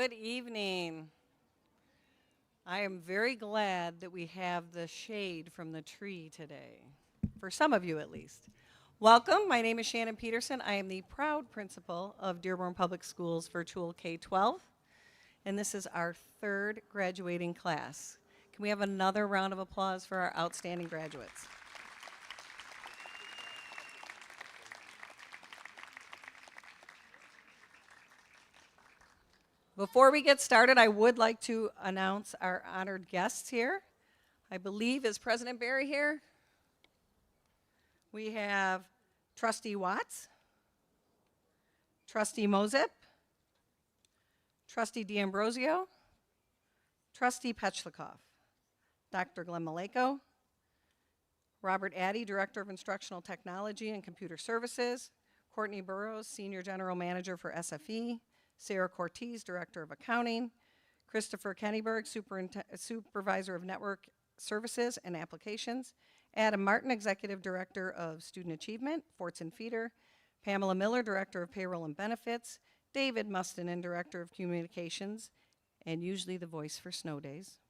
Good evening. I am very glad that we have the shade from the tree today, for some of you at least. Welcome, my name is Shannon Peterson. I am the proud principal of Dearborn Public Schools Virtual K-12, and this is our third graduating class. Can we have another round of applause for our outstanding graduates? Before we get started, I would like to announce our honored guests here. I believe, is President Barry here? We have Trustee Watts, Trustee Mozip, Trustee D'Ambrosio, Trustee Petchlikov, Dr. Glenn Maleko, Robert Addy, Director of Instructional Technology and Computer Services, Courtney Burrows, Senior General Manager for SFE, Sarah Cortez, Director of Accounting, Christopher Kennyberg, Supervisor of Network Services and Applications, Adam Martin, Executive Director of Student Achievement, Forts and Feeder, Pamela Miller, Director of Payroll and Benefits, David Mustonen, Director of Communications, and usually the voice for snow days,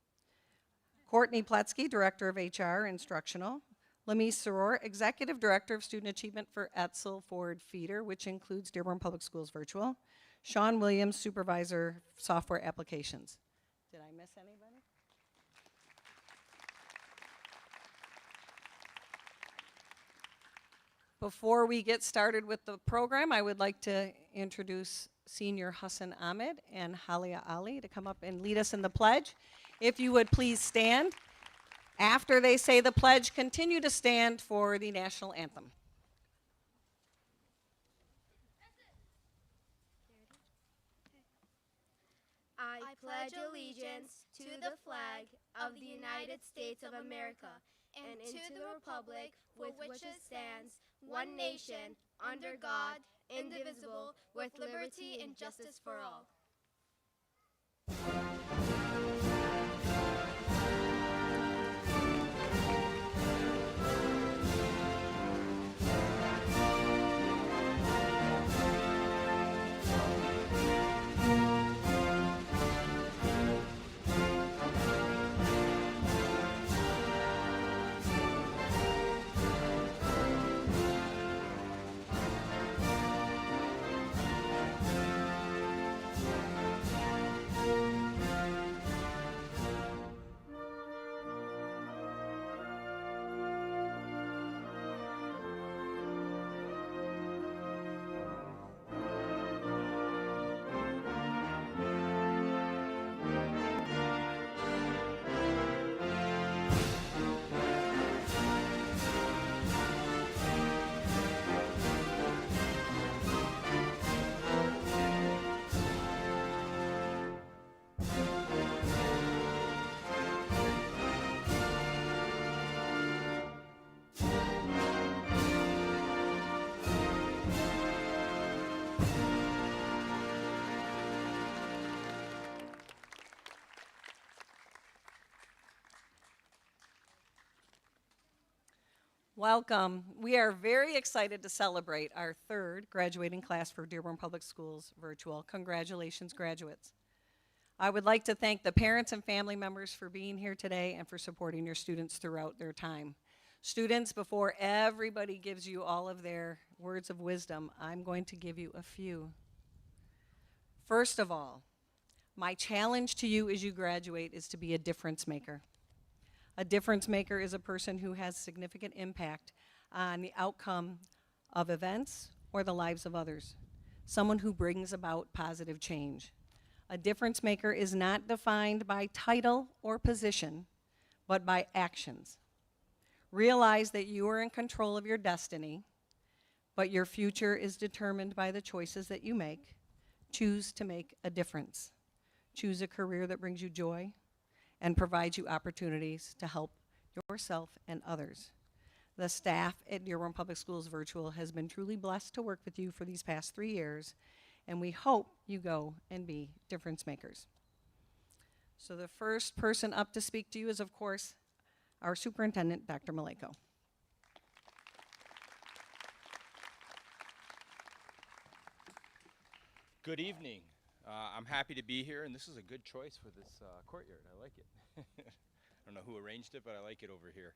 Courtney Pletsky, Director of HR Instructional, Lamise Soror, Executive Director of Student Achievement for Etzel Ford Feeder, which includes Dearborn Public Schools Virtual, Sean Williams, Supervisor, Software Applications. Did I miss anybody? Before we get started with the program, I would like to introduce Senior Hassan Ahmed and Halia Ali to come up and lead us in the pledge. If you would please stand. After they say the pledge, continue to stand for the national anthem. I pledge allegiance to the flag of the United States of America and to the republic for which it stands, one nation, under God, indivisible, with liberty and justice for all. Welcome. We are very excited to celebrate our third graduating class for Dearborn Public Schools Virtual. Congratulations, graduates. I would like to thank the parents and family members for being here today and for supporting your students throughout their time. Students, before everybody gives you all of their words of wisdom, I'm going to give you a few. First of all, my challenge to you as you graduate is to be a difference maker. A difference maker is a person who has significant impact on the outcome of events or the lives of others. Someone who brings about positive change. A difference maker is not defined by title or position, but by actions. Realize that you are in control of your destiny, but your future is determined by the choices that you make. Choose to make a difference. Choose a career that brings you joy and provides you opportunities to help yourself and others. The staff at Dearborn Public Schools Virtual has been truly blessed to work with you for these past 3 years, and we hope you go and be difference makers. So the first person up to speak to you is, of course, our superintendent, Dr. Maleko. Good evening. I'm happy to be here, and this is a good choice for this courtyard. I like it. I don't know who arranged it, but I like it over here.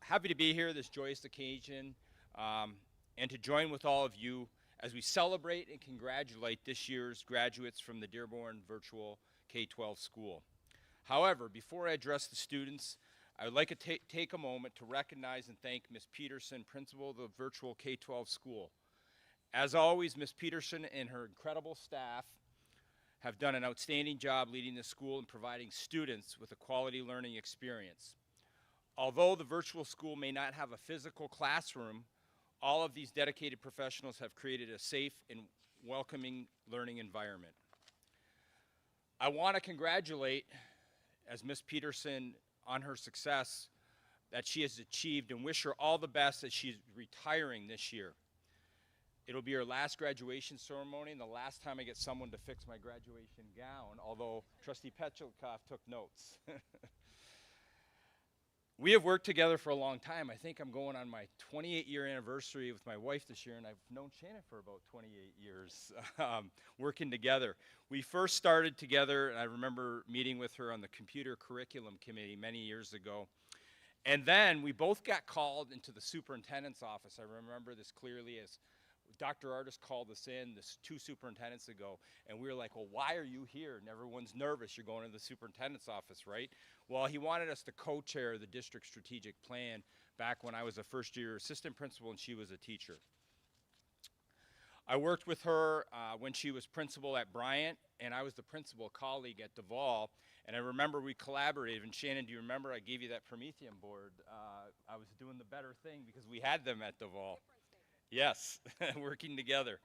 Happy to be here this joyous occasion and to join with all of you as we celebrate and congratulate this year's graduates from the Dearborn Virtual K-12 School. However, before I address the students, I would like to take a moment to recognize and thank Ms. Peterson, principal of the Virtual K-12 School. As always, Ms. Peterson and her incredible staff have done an outstanding job leading the school and providing students with a quality learning experience. Although the virtual school may not have a physical classroom, all of these dedicated professionals have created a safe and welcoming learning environment. I want to congratulate, as Ms. Peterson, on her success that she has achieved and wish her all the best as she's retiring this year. It'll be her last graduation ceremony and the last time I get someone to fix my graduation gown, although Trustee Petchikoff took notes. We have worked together for a long time. I think I'm going on my 28-year anniversary with my wife this year, and I've known Shannon for about 28 years working together. We first started together, and I remember meeting with her on the computer curriculum committee many years ago. And then we both got called into the superintendent's office. I remember this clearly as Dr. Artis called us in this 2 superintendents ago, and we were like, well, why are you here? And everyone's nervous. You're going to the superintendent's office, right? Well, he wanted us to co-chair the district strategic plan back when I was a first-year assistant principal and she was a teacher. I worked with her when she was principal at Bryant, and I was the principal colleague at Duval. And I remember we collaborated. And Shannon, do you remember I gave you that Promethean board? I was doing the better thing because we had them at Duval. Yes, working together.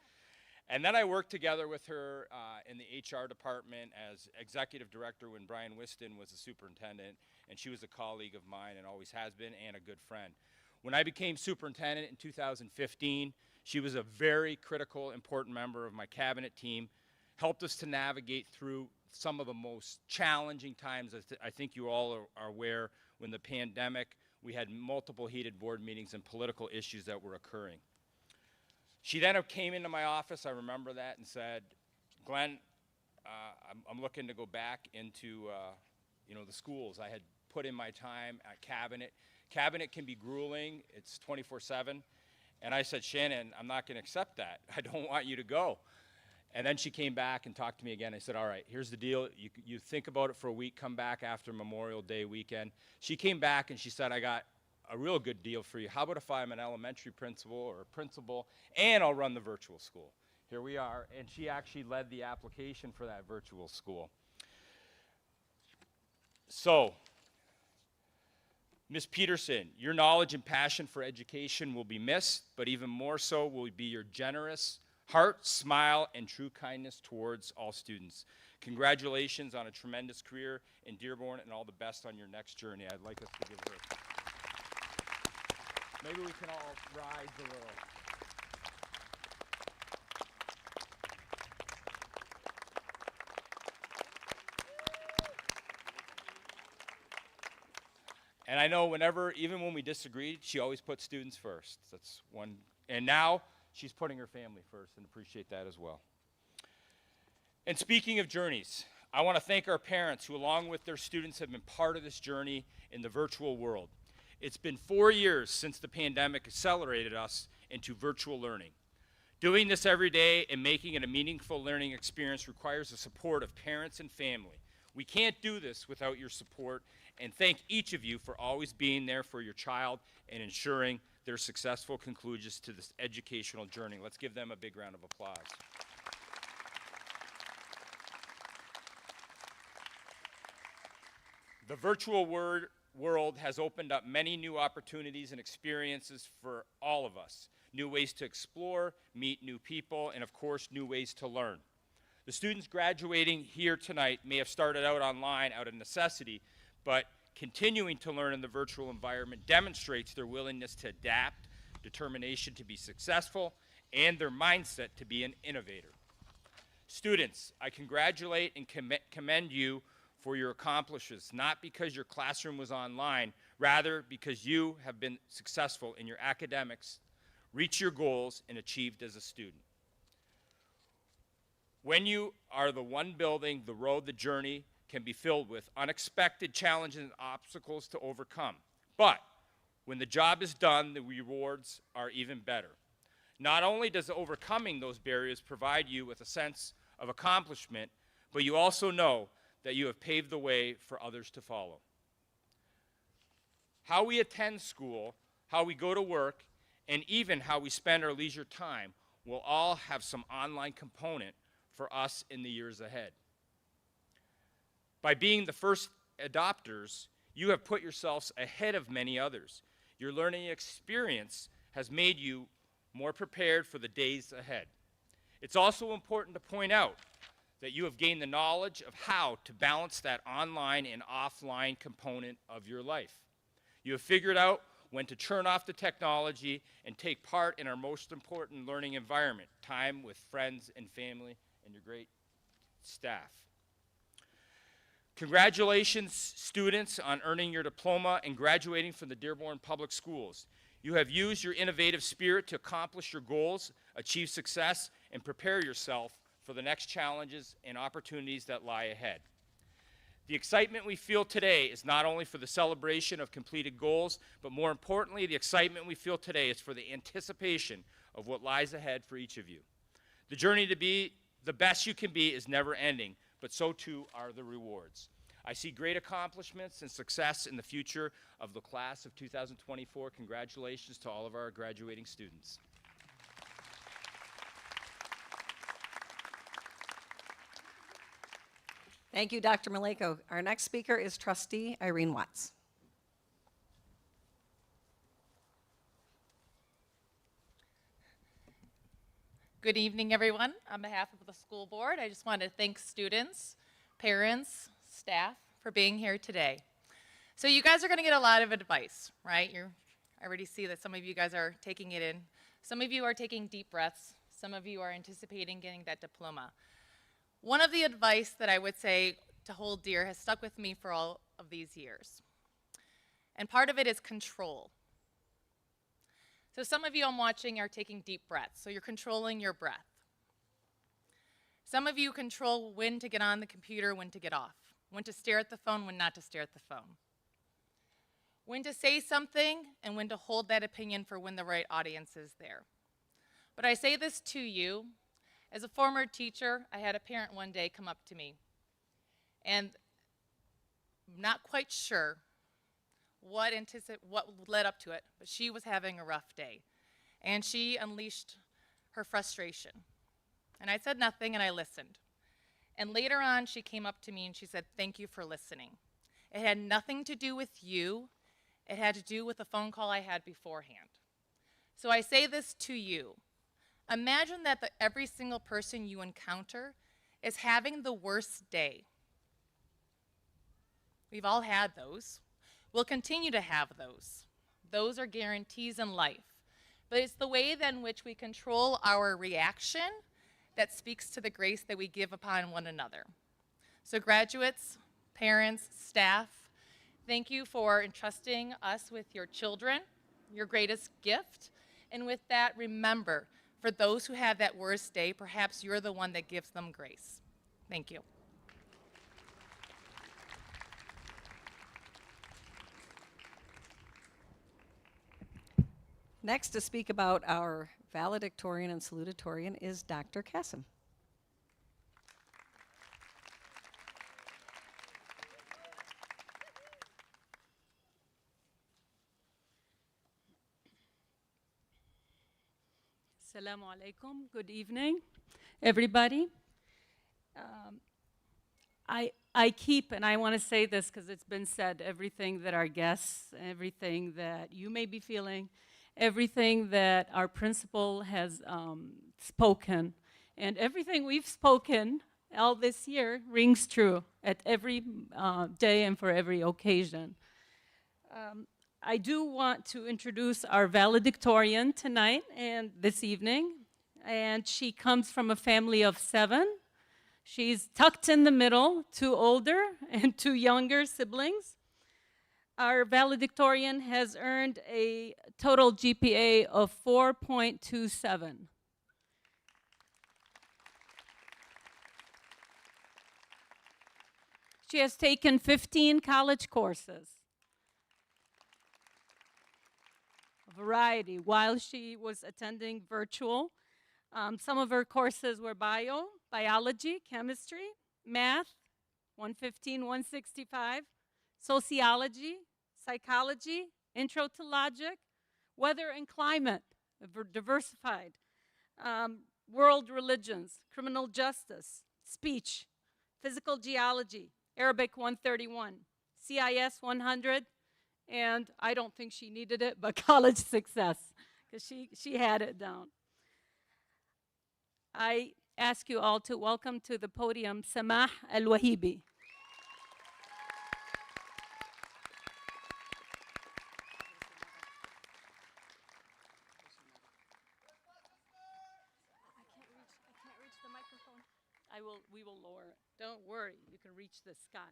And then I worked together with her in the HR department as executive director when Brian Whiston was the superintendent, and she was a colleague of mine and always has been, and a good friend. When I became superintendent in 2015, she was a very critical, important member of my cabinet team, helped us to navigate through some of the most challenging times. I think you all are aware, when the pandemic, we had multiple heated board meetings and political issues that were occurring. She then came into my office, I remember that, and said, Glenn, I'm looking to go back into the schools. I had put in my time at cabinet. Cabinet can be grueling, it's 24/7. And I said, Shannon, I'm not gonna accept that. I don't want you to go. And then she came back and talked to me again. I said, all right, here's the deal. You think about it for a week, come back after Memorial Day weekend. She came back and she said, I got a real good deal for you. How about if I'm an elementary principal or a principal and I'll run the virtual school? Here we are, and she actually led the application for that virtual school. So, Ms. Peterson, your knowledge and passion for education will be missed, but even more so will be your generous heart, smile, and true kindness towards all students. Congratulations on a tremendous career in Dearborn and all the best on your next journey. I'd like us to give her maybe we can all rise a little. And I know even when we disagreed, she always put students first. That's one. And now she's putting her family first, and appreciate that as well. And speaking of journeys, I want to thank our parents who, along with their students, have been part of this journey in the virtual world. It's been 4 years since the pandemic accelerated us into virtual learning. Doing this every day and making it a meaningful learning experience requires the support of parents and family. We can't do this without your support, and thank each of you for always being there for your child and ensuring their successful conclusions to this educational journey. Let's give them a big round of applause. The virtual world has opened up many new opportunities and experiences for all of us. New ways to explore, meet new people, and of course, new ways to learn. The students graduating here tonight may have started out online out of necessity, but continuing to learn in the virtual environment demonstrates their willingness to adapt, determination to be successful, and their mindset to be an innovator. Students, I congratulate and commend you for your accomplishments, not because your classroom was online, rather because you have been successful in your academics, reached your goals, and achieved as a student. When you are the one building the road, the journey can be filled with unexpected challenges and obstacles to overcome. But when the job is done, the rewards are even better. Not only does overcoming those barriers provide you with a sense of accomplishment, but you also know that you have paved the way for others to follow. How we attend school, how we go to work, and even how we spend our leisure time will all have some online component for us in the years ahead. By being the first adopters, you have put yourselves ahead of many others. Your learning experience has made you more prepared for the days ahead. It's also important to point out that you have gained the knowledge of how to balance that online and offline component of your life. You have figured out when to turn off the technology and take part in our most important learning environment, time with friends and family and your great staff. Congratulations, students, on earning your diploma and graduating from the Dearborn Public Schools. You have used your innovative spirit to accomplish your goals, achieve success, and prepare yourself for the next challenges and opportunities that lie ahead. The excitement we feel today is not only for the celebration of completed goals, but more importantly, the excitement we feel today is for the anticipation of what lies ahead for each of you. The journey to be the best you can be is never ending, but so too are the rewards. I see great accomplishments and success in the future of the class of 2024. Congratulations to all of our graduating students. Thank you, Dr. Maleko. Our next speaker is Trustee Irene Watts. Good evening, everyone. On behalf of the school board, I just want to thank students, parents, staff for being here today. So you guys are going to get a lot of advice, right? I already see that some of you guys are taking it in. Some of you are taking deep breaths. Some of you are anticipating getting that diploma. One of the advice that I would say to hold dear has stuck with me for all of these years. And part of it is control. So some of you I'm watching are taking deep breaths, so you're controlling your breath. Some of you control when to get on the computer, when to get off, when to stare at the phone, when not to stare at the phone, when to say something, and when to hold that opinion for when the right audience is there. But I say this to you. As a former teacher, I had a parent one day come up to me, and I'm not quite sure what led up to it, but she was having a rough day, and she unleashed her frustration. And I said nothing, and I listened. And later on, she came up to me, and she said, "Thank you for listening. It had nothing to do with you. It had to do with the phone call I had beforehand." So I say this to you. Imagine that every single person you encounter is having the worst day. We've all had those. We'll continue to have those. Those are guarantees in life. But it's the way then in which we control our reaction that speaks to the grace that we give upon one another. So graduates, parents, staff, thank you for entrusting us with your children, your greatest gift. And with that, remember, for those who have that worst day, perhaps you're the one that gives them grace. Thank you. Next to speak about our valedictorian and salutatorian is Dr. Kassim. Assalamu alaikum. Good evening, everybody. I keep, and I want to say this because it's been said, everything that our guests, everything that you may be feeling, everything that our principal has spoken, and everything we've spoken all this year rings true at every day and for every occasion. I do want to introduce our valedictorian tonight and this evening, and she comes from a family of 7. She's tucked in the middle, 2 older and 2 younger siblings. Our valedictorian has earned a total GPA of 4.27. She has taken 15 college courses, a variety, while she was attending virtual. Some of her courses were biology, chemistry, math, 115, 165, sociology, psychology, intro to logic, weather and climate, diversified, world religions, criminal justice, speech, physical geology, Arabic 131, CIS 100, and I don't think she needed it, but college success, because she had it down. I ask you all to welcome to the podium Samah Al-Wahibi. We will lower it. Don't worry, you can reach the sky.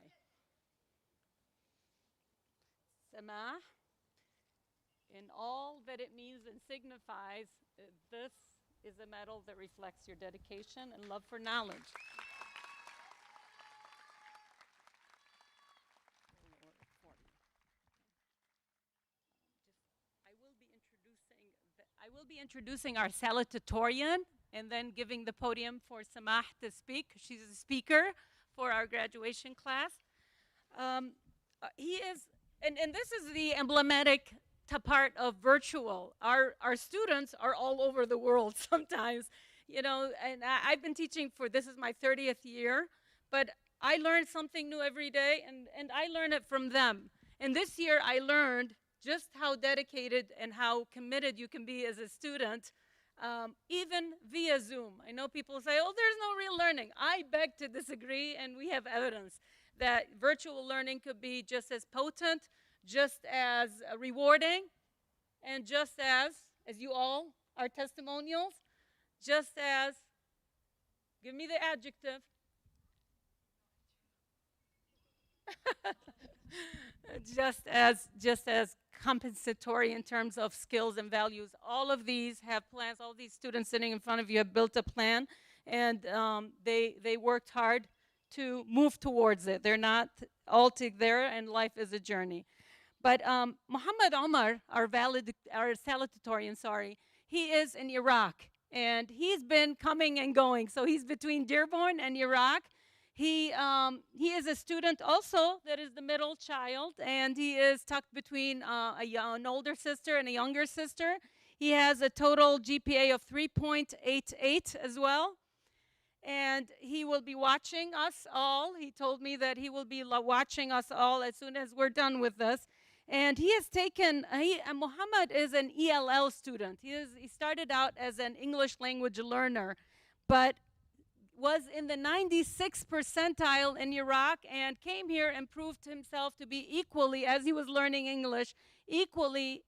Samah, in all that it means and signifies, this is a medal that reflects your dedication and love for knowledge. I will be introducing our salutatorian and then giving the podium for Samah to speak. She's a speaker for our graduation class. He is, and this is the emblematic part of virtual. Our students are all over the world sometimes, you know, and I've been teaching this is my 30th year, but I learn something new every day, and I learn it from them. And this year I learned just how dedicated and how committed you can be as a student, even via Zoom. I know people say, oh, there's no real learning. I beg to disagree, and we have evidence that virtual learning could be just as potent, just as rewarding, and just as you all are testimonials, just as, give me the adjective, just as compensatory in terms of skills and values. All of these have plans. All these students sitting in front of you have built a plan, and they worked hard to move towards it. They're not all together, and life is a journey. But Muhammad Omar, our salutatorian, he is in Iraq, and he's been coming and going. So he's between Dearborn and Iraq. He is a student also that is the middle child, and he is tucked between an older sister and a younger sister. He has a total GPA of 3.88 as well, and he will be watching us all. He told me that he will be watching us all as soon as we're done with this. And he has taken, Muhammad is an ELL student. He started out as an English language learner, but was in the 96th percentile in Iraq and came here and proved himself to be equally, as he was learning English, equally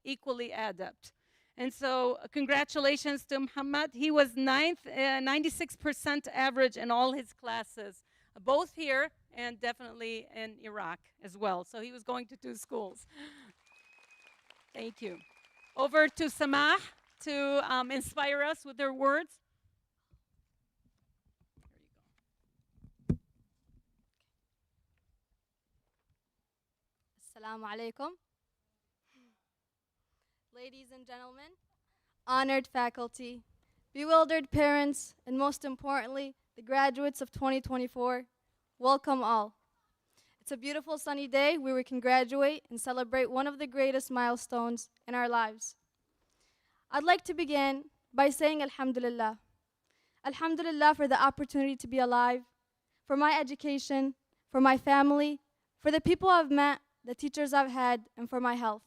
adept. And so congratulations to Muhammad. He was 96% average in all his classes, both here and definitely in Iraq as well. So he was going to 2 schools. Thank you. Over to Samah to inspire us with their words. Assalamu alaikum. Ladies and gentlemen, honored faculty, bewildered parents, and most importantly, the graduates of 2024, welcome all. It's a beautiful sunny day where we can graduate and celebrate one of the greatest milestones in our lives. I'd like to begin by saying Alhamdulillah. Alhamdulillah for the opportunity to be alive, for my education, for my family, for the people I've met, the teachers I've had, and for my health.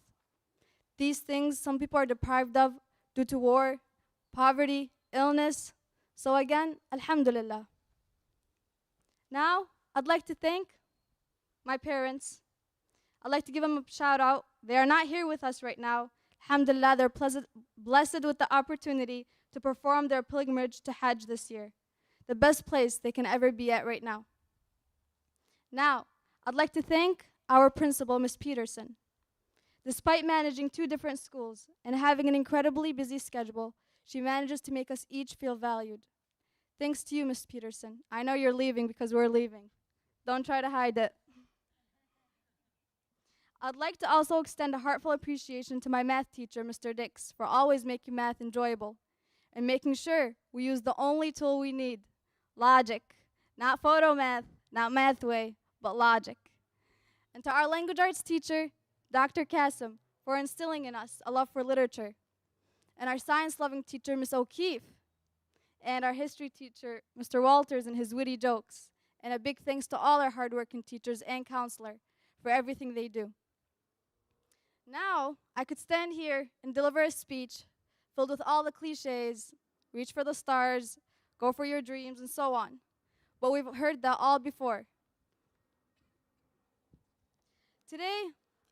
These things some people are deprived of due to war, poverty, illness. So again, Alhamdulillah. Now, I'd like to thank my parents. I'd like to give them a shout out. They are not here with us right now. Alhamdulillah, they're blessed with the opportunity to perform their pilgrimage to Hajj this year, the best place they can ever be at right now. Now, I'd like to thank our principal, Ms. Peterson. Despite managing 2 different schools and having an incredibly busy schedule, she manages to make us each feel valued. Thanks to you, Ms. Peterson. I know you're leaving because we're leaving. Don't try to hide it. I'd like to also extend a heartfelt appreciation to my math teacher, Mr. Dix, for always making math enjoyable and making sure we use the only tool we need, logic. Not photo math, not math way, but logic. And to our language arts teacher, Dr. Kassim, for instilling in us a love for literature. And our science-loving teacher, Miss O'Keefe. And our history teacher, Mr. Walters, and his witty jokes. And a big thanks to all our hardworking teachers and counselor for everything they do. Now, I could stand here and deliver a speech filled with all the cliches, reach for the stars, go for your dreams, and so on. But we've heard that all before. Today,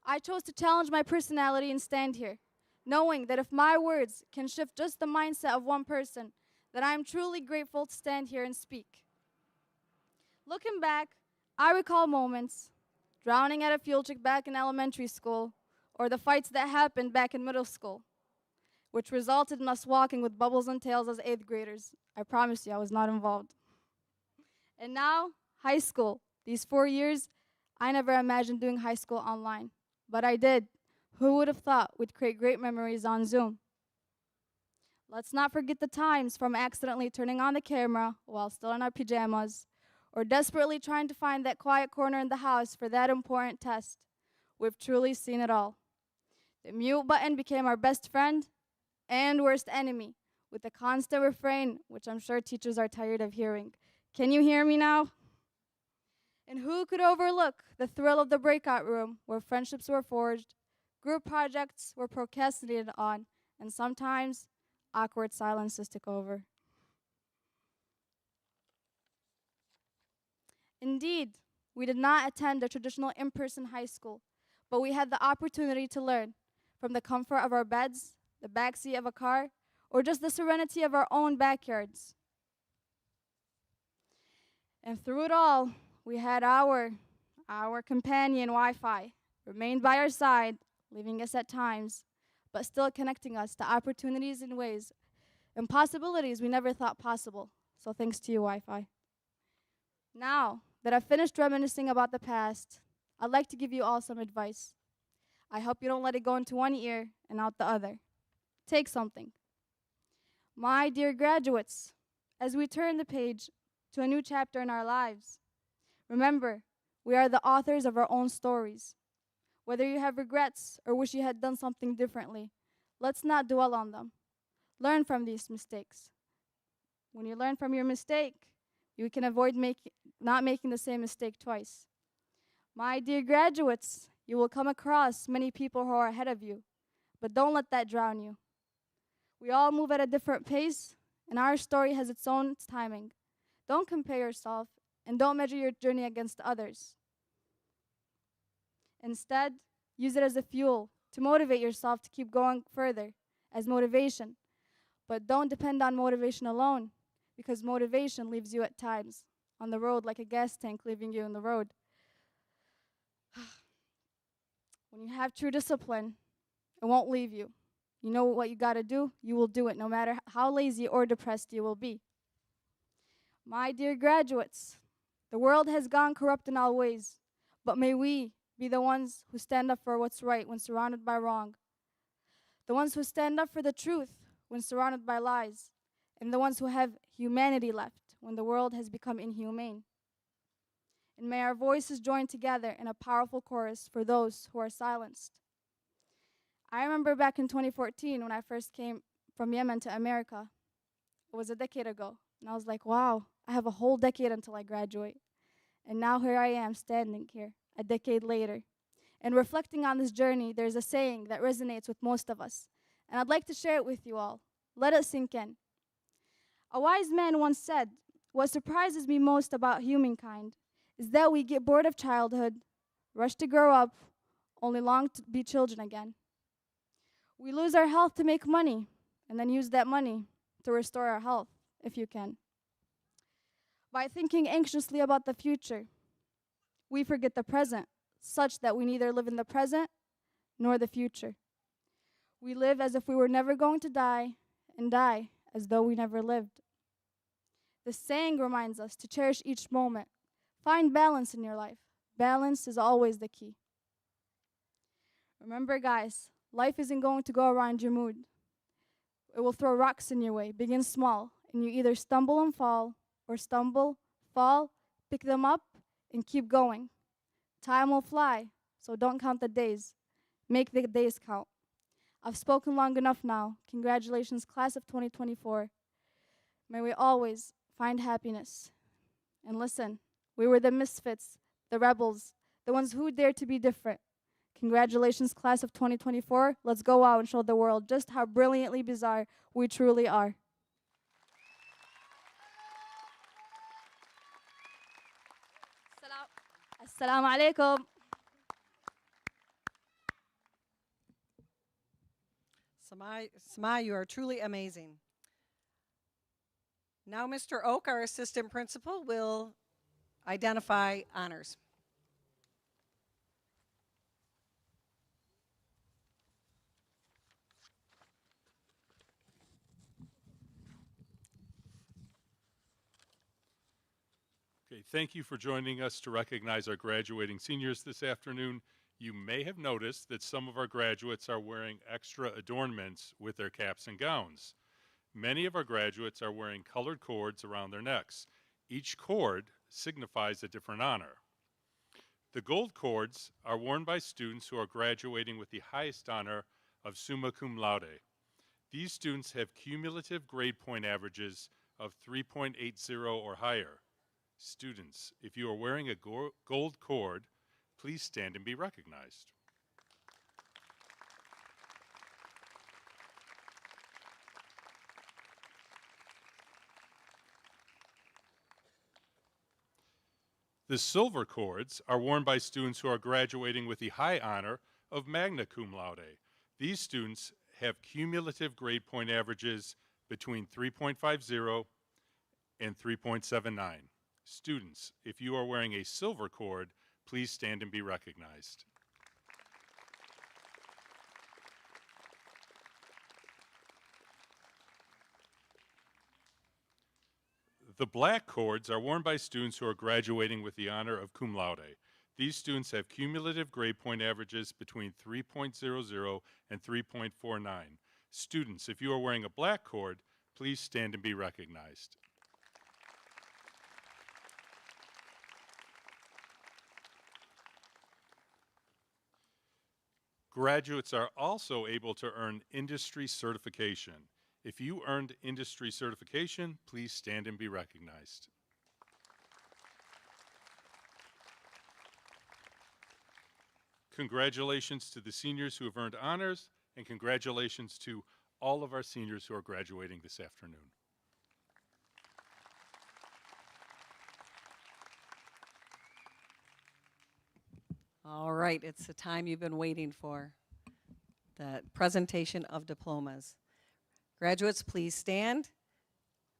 I chose to challenge my personality and stand here, knowing that if my words can shift just the mindset of one person, that I am truly grateful to stand here and speak. Looking back, I recall moments, drowning at a field trip back in elementary school, or the fights that happened back in middle school, which resulted in us walking with bubbles and tails as 8th graders. I promise you, I was not involved. And now, high school. These 4 years, I never imagined doing high school online, but I did. Who would have thought we'd create great memories on Zoom? Let's not forget the times from accidentally turning on the camera while still in our pajamas, or desperately trying to find that quiet corner in the house for that important test. We've truly seen it all. The mute button became our best friend and worst enemy, with the constant refrain, which I'm sure teachers are tired of hearing. Can you hear me now? And who could overlook the thrill of the breakout room where friendships were forged, group projects were procrastinated on, and sometimes awkward silences took over. Indeed, we did not attend a traditional in-person high school, but we had the opportunity to learn from the comfort of our beds, the backseat of a car, or just the serenity of our own backyards. And through it all, we had our companion Wi-Fi, remained by our side, leaving us at times, but still connecting us to opportunities in ways and possibilities we never thought possible. So thanks to you, Wi-Fi. Now that I've finished reminiscing about the past, I'd like to give you all some advice. I hope you don't let it go into one ear and out the other. Take something. My dear graduates, as we turn the page to a new chapter in our lives, remember, we are the authors of our own stories. Whether you have regrets or wish you had done something differently, let's not dwell on them. Learn from these mistakes. When you learn from your mistake, you can avoid not making the same mistake twice. My dear graduates, you will come across many people who are ahead of you, but don't let that drown you. We all move at a different pace, and our story has its own timing. Don't compare yourself, and don't measure your journey against others. Instead, use it as a fuel to motivate yourself to keep going further, as motivation. But don't depend on motivation alone, because motivation leaves you at times on the road like a gas tank leaving you on the road. When you have true discipline, it won't leave you. You know what you gotta do, you will do it, no matter how lazy or depressed you will be. My dear graduates, the world has gone corrupt in all ways, but may we be the ones who stand up for what's right when surrounded by wrong. The ones who stand up for the truth when surrounded by lies, and the ones who have humanity left when the world has become inhumane. And may our voices join together in a powerful chorus for those who are silenced. I remember back in 2014 when I first came from Yemen to America. It was a decade ago, and I was like, wow, I have a whole decade until I graduate. And now here I am standing here a decade later. And reflecting on this journey, there's a saying that resonates with most of us. And I'd like to share it with you all. Let it sink in. A wise man once said, "What surprises me most about humankind is that we get bored of childhood, rush to grow up, only long to be children again. We lose our health to make money, and then use that money to restore our health, if you can. By thinking anxiously about the future, we forget the present, such that we neither live in the present nor the future. We live as if we were never going to die, and die as though we never lived. The saying reminds us to cherish each moment. Find balance in your life. Balance is always the key. Remember, guys, life isn't going to go around your mood. It will throw rocks in your way. Begin small, and you either stumble and fall, or stumble, fall, pick them up, and keep going. Time will fly, so don't count the days. Make the days count. I've spoken long enough now. Congratulations, class of 2024. May we always find happiness. And listen, we were the misfits, the rebels, the ones who dared to be different. Congratulations, class of 2024. Let's go out and show the world just how brilliantly bizarre we truly are. Assalamu alaikum. Samai, you are truly amazing. Now Mr. Oak, our assistant principal, will identify honors. Okay, thank you for joining us to recognize our graduating seniors this afternoon. You may have noticed that some of our graduates are wearing extra adornments with their caps and gowns. Many of our graduates are wearing colored cords around their necks. Each cord signifies a different honor. The gold cords are worn by students who are graduating with the highest honor of summa cum laude. These students have cumulative grade point averages of 3.80 or higher. Students, if you are wearing a gold cord, please stand and be recognized. The silver cords are worn by students who are graduating with the high honor of magna cum laude. These students have cumulative grade point averages between 3.50 and 3.79. Students, if you are wearing a silver cord, please stand and be recognized. The black cords are worn by students who are graduating with the honor of cum laude. These students have cumulative grade point averages between 3.00 and 3.49. Students, if you are wearing a black cord, please stand and be recognized. Graduates are also able to earn industry certification. If you earned industry certification, please stand and be recognized. Congratulations to the seniors who have earned honors, and congratulations to all of our seniors who are graduating this afternoon. All right, it's the time you've been waiting for, the presentation of diplomas. Graduates, please stand.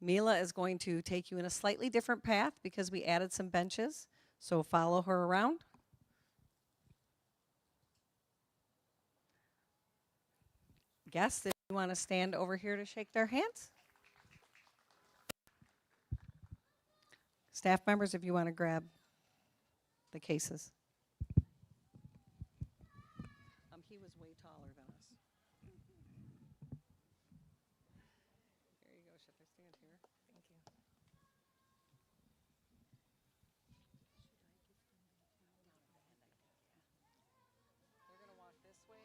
Mila is going to take you in a slightly different path because we added some benches, so follow her around. Guests, if you want to stand over here to shake their hands. Staff members, if you want to grab the cases. He was way taller than us. There you go. Should I stand here? Thank you. They're going to walk this way.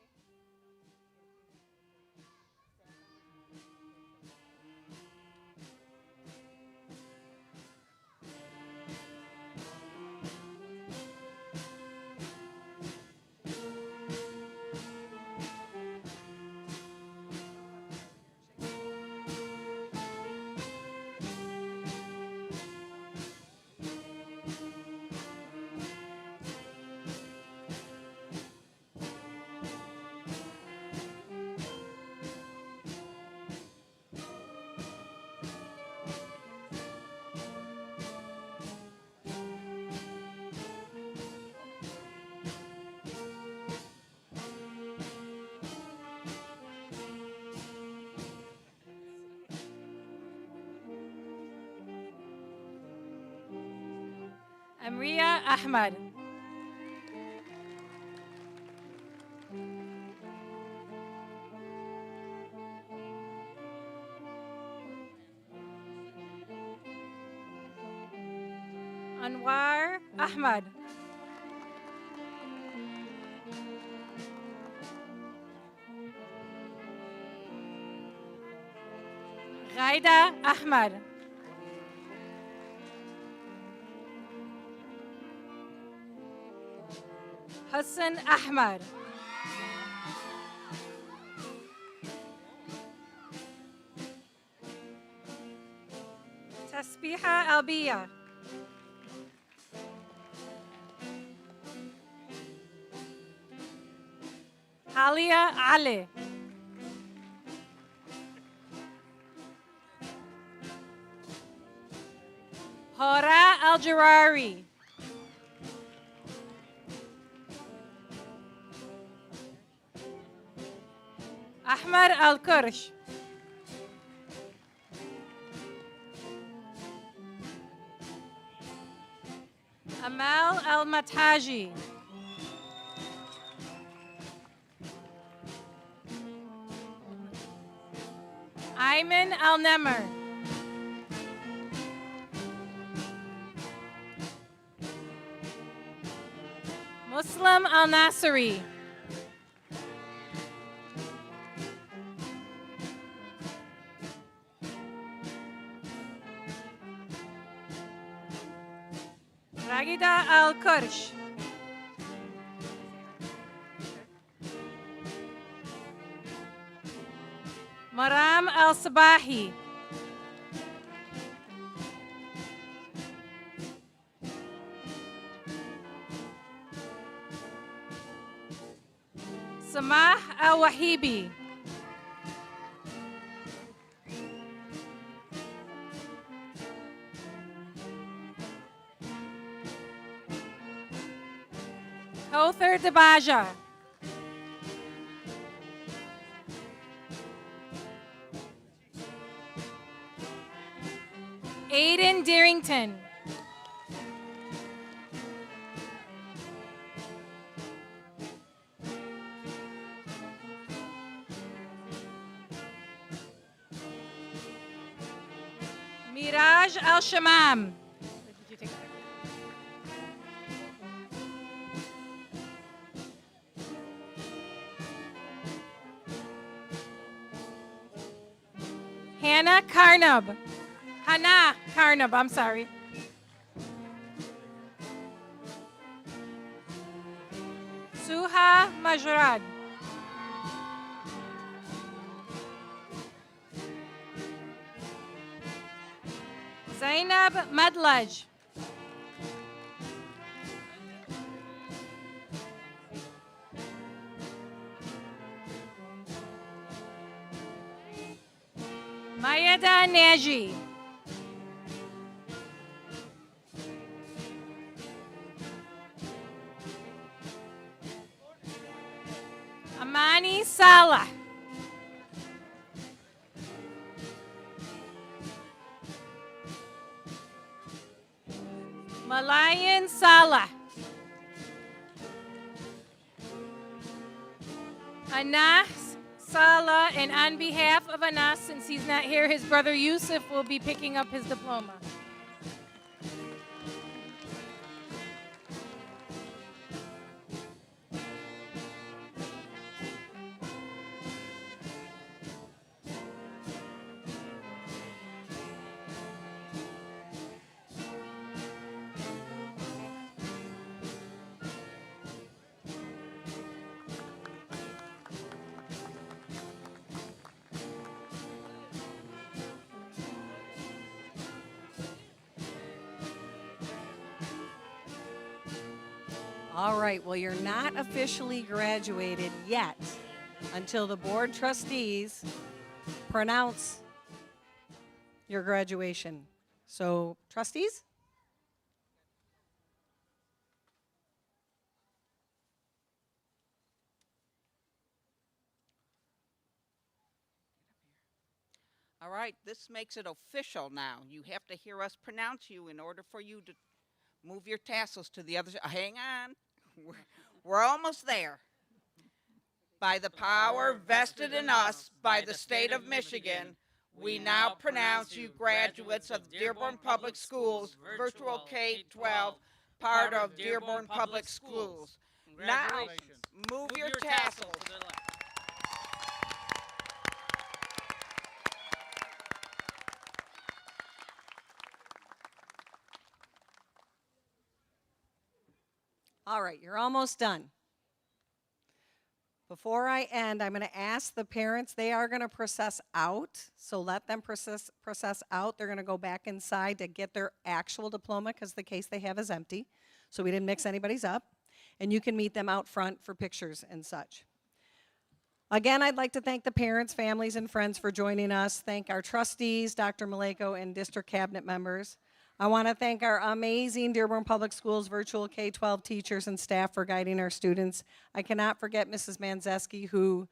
Amriya Ahmad. Anwar Ahmad. Ghaida Ahmad. Hassan Ahmad. Tasbiha Albiya. Alia Ali. Hora Al-Jarari. Ahmad Al-Kursh. Amal Al-Mataji. Ayman Al-Nemr. Muslim Al-Nasiri. Ragida Al-Kursh. Maram Al-Sabahi. Samah Al-Wahibi. Kauthar Dabaja. Aiden Darrington. Miraj Al-Shamam. Hannah Karnab. Hannah Karnab, I'm sorry. Suha Majrad. Zainab Madlaj. Mayada Naji. Amani Salah. Malayan Salah. Anas Salah, and on behalf of Anas, since he's not here, his brother Yusuf will be picking up his diploma. All right, well, you're not officially graduated yet until the board trustees pronounce your graduation. So, trustees? All right, this makes it official now. You have to hear us pronounce you in order for you to move your tassels to the other side. Hang on. We're almost there. By the power vested in us by the state of Michigan, We now pronounce you graduates of Dearborn Public Schools, virtual K-12, part of Dearborn Public Schools. Now, move your tassels. All right, you're almost done. Before I end, I'm going to ask the parents, they are going to process out, so let them process out. They're going to go back inside to get their actual diploma because the case they have is empty, so we didn't mix anybody's up. And you can meet them out front for pictures and such. Again, I'd like to thank the parents, families, and friends for joining us. Thank our trustees, Dr. Maleko, and district cabinet members. I want to thank our amazing Dearborn Public Schools virtual K-12 teachers and staff for guiding our students. I cannot forget Mrs. Manzeski, who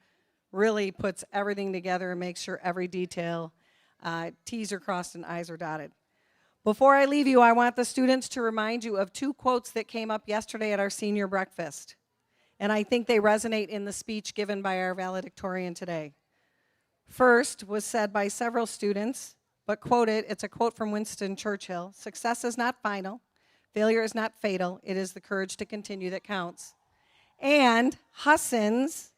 really puts everything together and makes sure every detail, T's are crossed and I's are dotted. Before I leave you, I want the students to remind you of two quotes that came up yesterday at our senior breakfast. And I think they resonate in the speech given by our valedictorian today. First was said by several students, but quoted, it's a quote from Winston Churchill: "Success is not final, failure is not fatal, it is the courage to continue that counts." And Husson's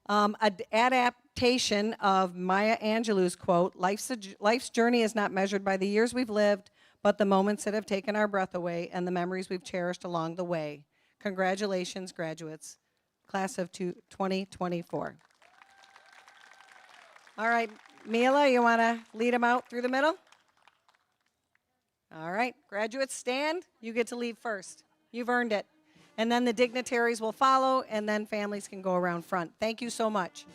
adaptation of Maya Angelou's quote, life's journey is not measured by the years we've lived, but the moments that have taken our breath away and the memories we've cherished along the way. Congratulations, graduates, class of 2024. All right, Mila, you want to lead them out through the middle? All right, graduates, stand. You get to leave first. You've earned it. And then the dignitaries will follow, and then families can go around front. Thank you so much.